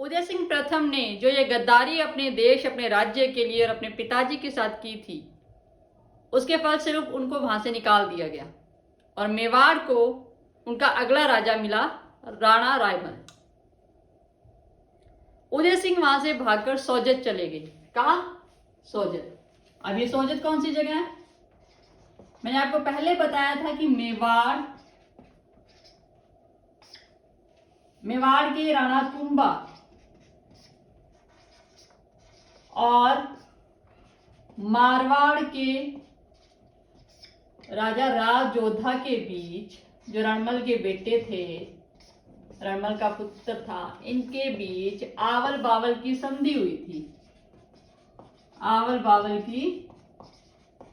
उदय सिंह प्रथम ने जो ये गद्दारी अपने देश, अपने राज्य के लिए और अपने पिताजी के साथ की थी, उसके फलस्वरूप उनको वहां से निकाल दिया गया और मेवाड़ को उनका अगला राजा मिला, राणा रायमल। उदय सिंह वहां से भागकर सोजत चले गए। कहा? सोजत। अब ये सोजत कौन सी जगह है? मैंने आपको पहले बताया था कि मेवाड़ के राणा तुम्बा और मारवाड़ के राजा राजोधा के बीच, जो रणमल के बेटे थे, रणमल का पुत्र था, इनके बीच आवल बावल की संधि हुई थी। आवल बावल की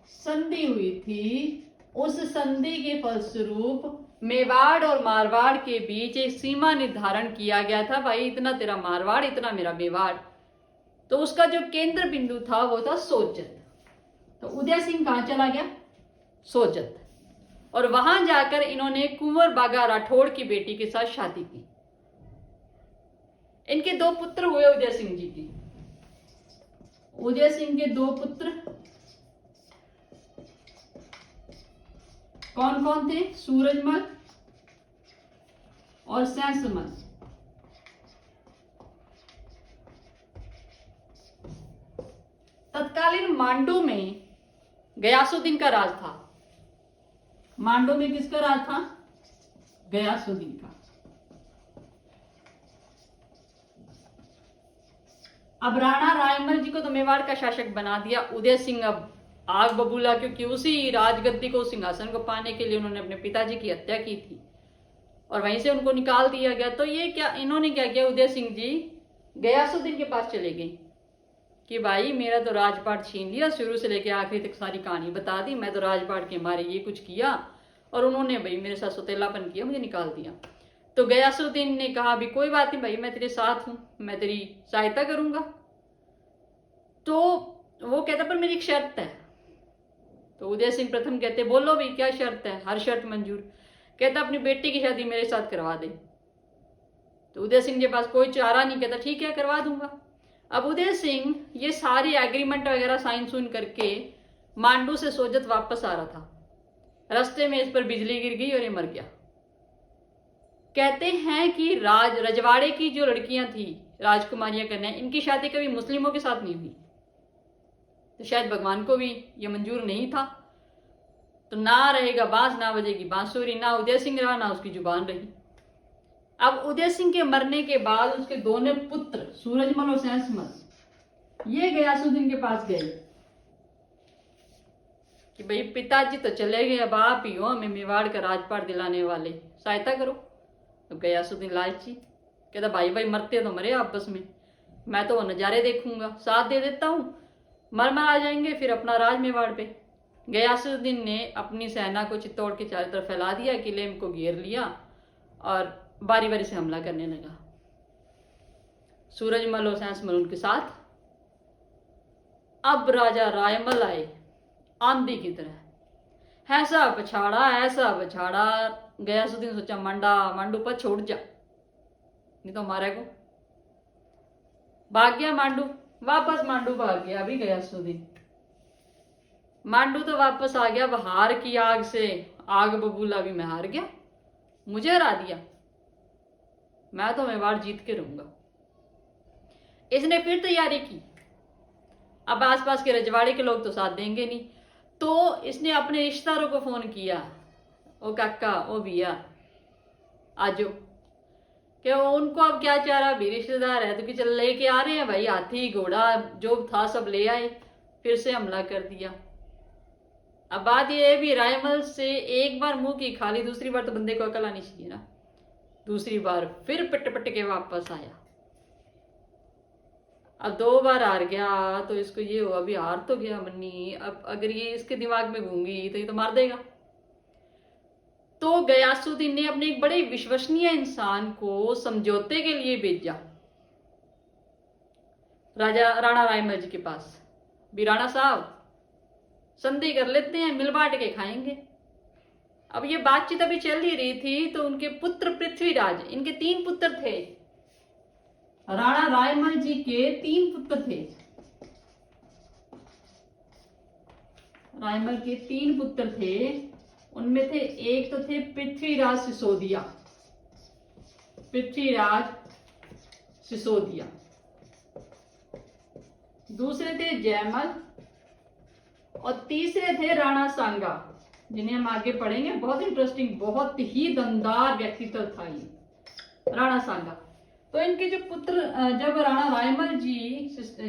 संधि हुई थी। उस संधि के फलस्वरूप मेवाड़ और मारवाड़ के बीच एक सीमा निर्धारण किया गया था। भाई इतना तेरा मारवाड़, इतना मेरा मेवाड़। तो उसका जो केंद्र बिंदु था वो था सोजत। तो उदय सिंह कहां चला गया? सोजत। और वहां जाकर इन्होंने कुंवर बागा राठौड़ की बेटी के साथ शादी की। इनके दो पुत्र हुए उदय सिंह जी की। उदय सिंह के दो पुत्र कौन कौन थे? सूरजमल और सैंसमल। तत्कालीन मांडू में गयासुद्दीन का राज था। मांडू में किसका राज था? गयासुद्दीन का। अब राणा रायमल जी को तो मेवाड़ का शासक बना दिया। उदय सिंह अब आग बबूला, क्योंकि उसी राजगद्दी को, सिंहासन को पाने के लिए उन्होंने अपने पिताजी की हत्या की थी और वहीं से उनको निकाल दिया गया। तो ये क्या, इन्होंने क्या किया? उदय सिंह जी गयासुद्दीन के पास चले गए कि भाई मेरा तो राजपाट छीन लिया, शुरू से लेकर आखिरी तक सारी कहानी बता दी, मैं तो राजपाट के मारे ये कुछ किया और उन्होंने भाई मेरे साथ सौतेलापन किया, मुझे निकाल दिया। तो गयासुद्दीन ने कहा भी कोई बात नहीं भाई, मैं तेरे साथ हूं, मैं तेरी सहायता करूंगा। तो वो कहता पर मेरी एक शर्त है। तो उदय सिंह प्रथम कहते बोलो भाई क्या शर्त है? हर शर्त मंजूर। कहता अपनी बेटी की शादी मेरे साथ करवा दे। तो उदय सिंह के पास कोई चारा नहीं, कहता ठीक है करवा दूंगा। अब उदय सिंह ये सारी एग्रीमेंट वगैरह साइन सुन करके मांडू से सोजत वापस आ रहा था। रास्ते में इस पर बिजली गिर गई और ये मर गया। कहते हैं कि रजवाड़े की जो लड़कियां थी, राजकुमारियां कन्या, इनकी शादी कभी मुस्लिमों के साथ नहीं हुई। तो शायद भगवान को भी ये मंजूर नहीं था। तो ना रहेगा बांस, ना बजेगी बांसुरी, ना उदय सिंह रहा, ना उसकी जुबान रही। अब उदय सिंह के मरने के बाद उसके दोनों पुत्र सूरजमल और सैंसमल ये गयासुद्दीन के पास गए कि भाई पिताजी तो चले गए, अब आप ही हो हमें मेवाड़ का राजपाट दिलाने वाले, सहायता करो। तो गयासुद्दीन लालची कहता भाई भाई मरते तो मरे आपस में, मैं तो वो नजारे देखूंगा, साथ दे देता हूं, मर आ जाएंगे, फिर अपना राज मेवाड़ पे। गयासुद्दीन ने अपनी सेना को चित्तौड़ के चारों तरफ फैला दिया, किले को घेर लिया और बारी बारी से हमला करने लगा। सूरजमल और सैंसमल उनके साथ। अब राजा रायमल आए आंधी की तरह, ऐसा पछाड़ा, ऐसा पछाड़ा। गयासुद्दीन सोचा मांडू पर छोड़ जा, नहीं तो मारे को। भाग गया मांडू, वापस मांडू भाग गया। अभी गयासुद्दीन मांडू तो वापस आ गया, हार की आग से आग बबूला, भी मैं हार गया, मुझे हरा दिया, मैं तो मेवाड़ जीत के रहूंगा। इसने फिर तैयारी की। अब आसपास के रजवाड़े के लोग तो साथ देंगे नहीं, तो इसने अपने रिश्तेदारों को फोन किया, ओ काका, ओ भैया आजो। क्या उनको अब क्या चारा, भी रिश्तेदार है तो कि चल लेके आ रहे हैं भाई, हाथी घोड़ा जो था सब ले आए, फिर से हमला कर दिया। अब बात यह है भी रायमल से एक बार मुंह की खाली, दूसरी बार तो बंदे को अकल आनी चाहिए ना। दूसरी बार फिर पिट पिट के वापस आया। अब दो बार हार गया तो इसको ये हुआ अभी हार तो गया मन्नी, अब अगर ये इसके दिमाग में घूंगी तो ये तो मार देगा। तो गयासुद्दीन ने अपने एक बड़े विश्वसनीय इंसान को समझौते के लिए भेजा राणा रायमल जी के पास। भी राणा साहब संधि कर लेते हैं, मिल बांट के खाएंगे। अब ये बातचीत अभी चल ही रही थी तो उनके पुत्र पृथ्वीराज, इनके 3 पुत्र थे, राणा रायमल जी के 3 पुत्र थे। रायमल के 3 पुत्र थे, उनमें थे, एक तो थे पृथ्वीराज सिसोदिया, पृथ्वीराज सिसोदिया। दूसरे थे जयमल और तीसरे थे राणा सांगा, जिन्हें हम आगे पढ़ेंगे। बहुत इंटरेस्टिंग, बहुत ही दमदार व्यक्तित्व था ये राणा सांगा। तो इनके जो पुत्र, जब राणा रायमल जी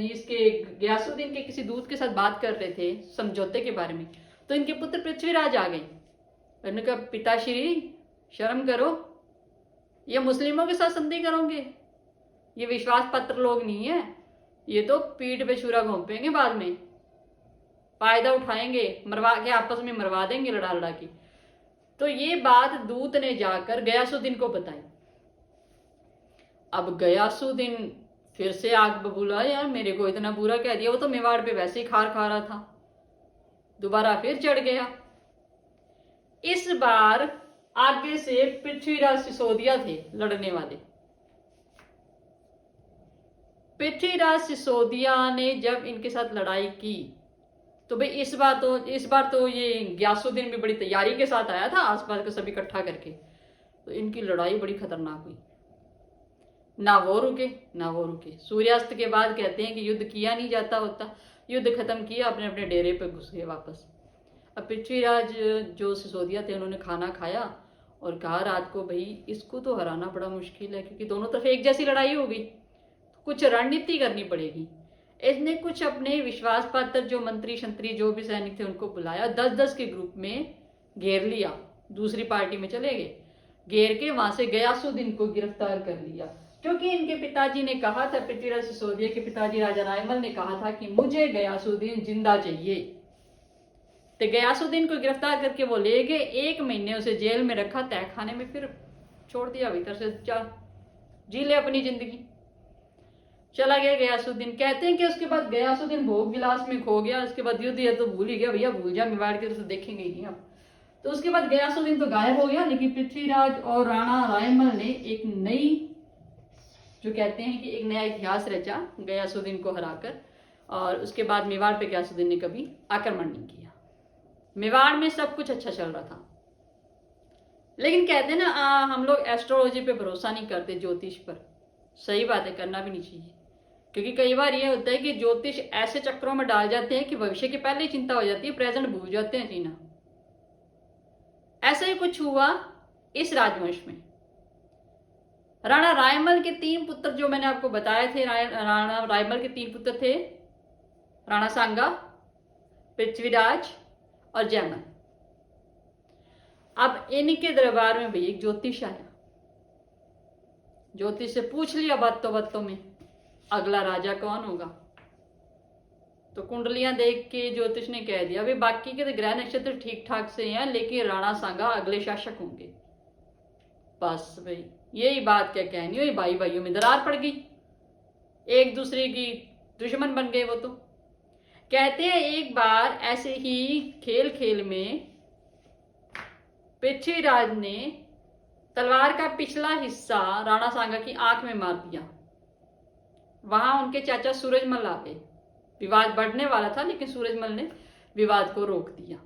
इसके गयासुद्दीन के किसी दूत के साथ बात कर रहे थे समझौते के बारे में, तो इनके पुत्र पृथ्वीराज आ गए। उन्होंने कहा, पिताश्री शर्म करो, ये मुस्लिमों के साथ संधि करोगे? ये विश्वास पात्र लोग नहीं है, ये तो पीठ पे छुरा घोंपेंगे, बाद में फायदा उठाएंगे, मरवा के आपस में मरवा देंगे लड़ा लड़ा के। तो ये बात दूत ने जाकर गयासुद्दीन को बताई। अब गयासुद्दीन फिर से आग बबूला, यार मेरे को इतना बुरा कह दिया, वो तो मेवाड़ पे वैसे ही खार खा रहा था, दोबारा फिर चढ़ गया। इस बार आगे से पृथ्वीराज सिसोदिया थे लड़ने वाले। पृथ्वीराज सिसोदिया ने जब इनके साथ लड़ाई की, तो भाई इस बार तो ये गयासुद्दीन भी बड़ी तैयारी के साथ आया था, आसपास का सब इकट्ठा करके। तो इनकी लड़ाई बड़ी खतरनाक हुई, ना वो रुके। सूर्यास्त के बाद कहते हैं कि युद्ध किया नहीं जाता होता, युद्ध खत्म किया, अपने अपने डेरे पर घुस गए वापस। अब पृथ्वीराज जो सिसोदिया थे, उन्होंने खाना खाया और कहा रात को, भाई इसको तो हराना बड़ा मुश्किल है, क्योंकि दोनों तरफ एक जैसी लड़ाई होगी, कुछ रणनीति करनी पड़ेगी। इसने कुछ अपने विश्वास पात्र जो मंत्री शंत्री जो भी सैनिक थे उनको बुलाया, 10-10 के ग्रुप में घेर लिया, दूसरी पार्टी में चले गए, घेर के वहां से गयासुद्दीन को गिरफ्तार कर लिया। क्योंकि इनके पिताजी ने कहा था, पृथ्वीराज सिसोदिया के पिताजी राजा रायमल ने कहा था कि मुझे गयासुद्दीन जिंदा चाहिए। तो गयासुद्दीन को गिरफ्तार करके वो ले गए, 1 महीने उसे जेल में रखा, तहखाने में, फिर छोड़ दिया भीतर से, जा जी ले अपनी जिंदगी, चला गया गयासुद्दीन। कहते हैं कि उसके बाद गयासुद्दीन भोग विलास में खो गया। उसके बाद युद्ध है तो भूल ही गया, भैया भूल जा, मेवाड़ की तरफ से देखेंगे ही नहीं आप। तो उसके बाद गयासुद्दीन तो गायब हो गया, लेकिन पृथ्वीराज और राणा रायमल ने एक नई, जो कहते हैं कि एक नया इतिहास रचा गयासुद्दीन को हराकर। और उसके बाद मेवाड़ पे गयासुद्दीन ने कभी आक्रमण नहीं किया। मेवाड़ में सब कुछ अच्छा चल रहा था। लेकिन कहते हैं ना, हम लोग एस्ट्रोलॉजी पे भरोसा नहीं करते, ज्योतिष पर। सही बात है, करना भी नहीं चाहिए, क्योंकि कई बार ये होता है कि ज्योतिष ऐसे चक्रों में डाल जाते हैं कि भविष्य की पहले ही चिंता हो जाती है, प्रेजेंट भूल जाते हैं जीना। ऐसा ही कुछ हुआ इस राजवंश में। राणा रायमल के 3 पुत्र जो मैंने आपको बताए थे, राणा रायमल के 3 पुत्र थे, राणा सांगा, पृथ्वीराज और जयमल। अब इनके दरबार में भाई एक ज्योतिष आया, ज्योतिष से पूछ लिया बातों में अगला राजा कौन होगा। तो कुंडलियां देख के ज्योतिष ने कह दिया, भाई बाकी के तो ग्रह नक्षत्र ठीक ठाक से हैं, लेकिन राणा सांगा अगले शासक होंगे। बस भाई यही बात क्या कहनी हुई, भाई भाइयों में दरार पड़ गई, एक दूसरे की दुश्मन बन गए वो। तो कहते हैं एक बार ऐसे ही खेल खेल में पृथ्वीराज ने तलवार का पिछला हिस्सा राणा सांगा की आंख में मार दिया। वहां उनके चाचा सूरजमल आ गए। विवाद बढ़ने वाला था, लेकिन सूरजमल ने विवाद को रोक दिया।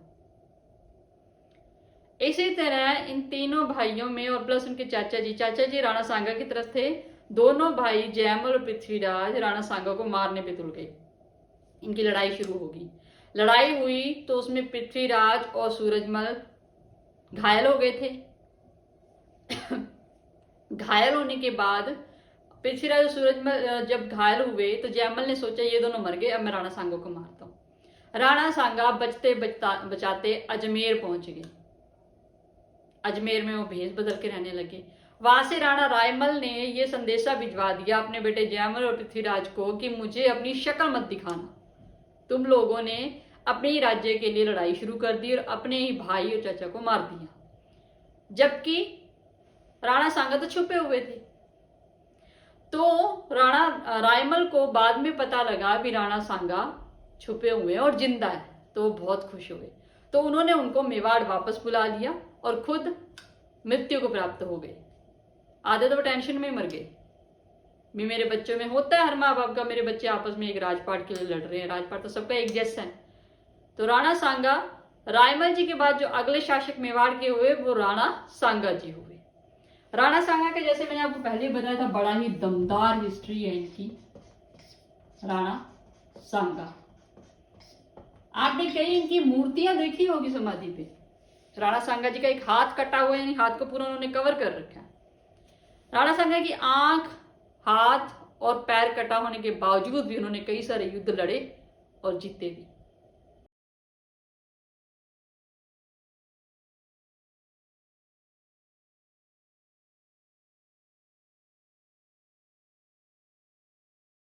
इसी तरह इन तीनों भाइयों में और प्लस उनके चाचा जी राणा सांगा की तरफ थे। दोनों भाई जयमल और पृथ्वीराज राणा सांगा को मारने पे तुल गए। इनकी लड़ाई शुरू होगी। लड़ाई हुई तो उसमें पृथ्वीराज और सूरजमल घायल हो गए थे। घायल होने के बाद पृथ्वीराज और सूरजमल जब घायल हुए तो जयमल ने सोचा ये दोनों मर गए, अब मैं राणा सांगा को मारता हूं। राणा सांगा बचते बचाते अजमेर पहुंच गए। अजमेर में वो भेष बदल के रहने लगे। वहां से राणा रायमल ने ये संदेशा भिजवा दिया अपने बेटे जयमल और पृथ्वीराज को कि मुझे अपनी शक्ल मत दिखाना, तुम लोगों ने अपने ही राज्य के लिए लड़ाई शुरू कर दी और अपने ही भाई और चाचा को मार दिया। जबकि राणा सांगा तो छुपे हुए थे। तो राणा रायमल को बाद में पता लगा भी राणा सांगा छुपे हुए हैं और जिंदा है, तो वो बहुत खुश हुए। तो उन्होंने उनको मेवाड़ वापस बुला लिया और खुद मृत्यु को प्राप्त हो गए। आधे तो टेंशन में मर गए। भी मेरे बच्चों में होता है हर माँ बाप का, मेरे बच्चे आपस में एक राजपाट के लिए लड़ रहे हैं, राजपाट तो सबका एक जैसा है। तो राणा सांगा रायमल जी के बाद जो अगले शासक मेवाड़ के हुए वो राणा सांगा जी हुए। राणा सांगा के जैसे मैंने आपको पहले बताया था बड़ा ही दमदार हिस्ट्री है इनकी। राणा सांगा आपने कई इनकी मूर्तियां देखी होगी समाधि पे। राणा सांगा जी का एक हाथ कटा हुआ है, यानी हाथ को पूरा उन्होंने कवर कर रखा है। राणा सांगा की आंख, हाथ और पैर कटा होने के बावजूद भी उन्होंने कई सारे युद्ध लड़े और जीते भी।